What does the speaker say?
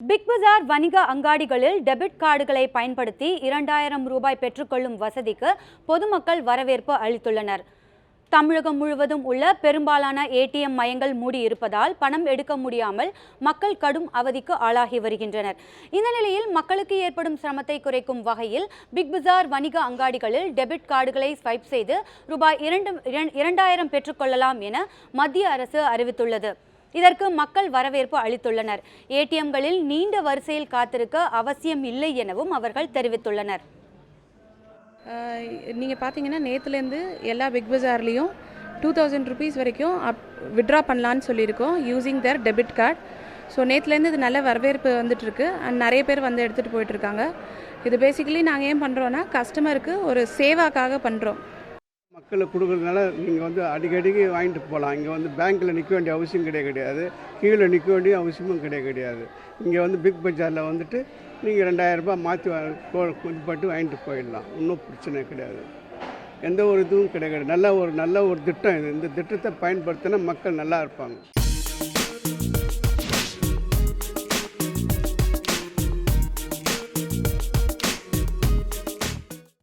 Big பஜார் வணிக அங்காடிகளில் debit கார்டுகளை பயன்படுத்தி 2000 ரூபாய் பெற்றுக்கொள்ளும் வசதிக்கு பொதுமக்கள் வரவேற்பு அளித்துள்ளனர். தமிழகம் முழுவதும் உள்ள பெரும்பாலான ஏடிஎம் மையங்கள் மூடியிருப்பதால் பணம் எடுக்க முடியாமல் மக்கள் கடும் அவதிக்கு ஆளாகி வருகின்றனர். இந்த நிலையில் மக்களுக்கு ஏற்படும் சிரமத்தை குறைக்கும் வகையில் பிக் பஜார் வணிக அங்காடிகளில் டெபிட் கார்டுகளை ஸ்வைப் செய்து ரூபாய் 2000 பெற்றுக்கொள்ளலாம் என மத்திய அரசு அறிவித்துள்ளது. இதற்கு மக்கள் வரவேற்பு அளித்துள்ளனர். ஏடிஎம்களில் நீண்ட வரிசையில் காத்திருக்க அவசியம் இல்லை எனவும் அவர்கள் தெரிவித்துள்ளனர். நீங்கள் பார்த்தீங்கன்னா நேற்றுலேருந்து எல்லா பிக் பஜார்லேயும் 2000 ருபீஸ் வரைக்கும் விட்ரா பண்ணலான்னு சொல்லியிருக்கோம் யூஸிங் தேர் டெபிட் கார்டு. ஸோ நேற்றுலேருந்து இது நல்ல வரவேற்பு வந்துட்டுருக்கு அண்ட் நிறைய பேர் வந்து எடுத்துகிட்டு போயிட்டுருக்காங்க. இது பேசிக்கலி நாங்கள் ஏன் பண்ணுறோன்னா கஸ்டமருக்கு ஒரு சேவாக்காக பண்ணுறோம். மக்களுக்கு கொடுக்குறதுனால நீங்கள் வந்து அடிக்கடிக்கு வாங்கிட்டு போகலாம். இங்கே வந்து பேங்க்கில் நிற்க வேண்டிய அவசியம் கிடையாது, கீழே நிற்க வேண்டிய அவசியமும் கிடையாது. இங்கே வந்து பிக் பஜாரில் வந்துட்டு நீங்கள் 2000 ரூபாய் மாற்றி கொஞ்சம் வாங்கிட்டு போயிடலாம். ஒன்றும் பிரச்சனை கிடையாது, எந்த ஒரு இதுவும் கிடையாது. நல்ல ஒரு திட்டம் இது. இந்த திட்டத்தை பயன்படுத்தினா மக்கள் நல்லா இருப்பாங்க.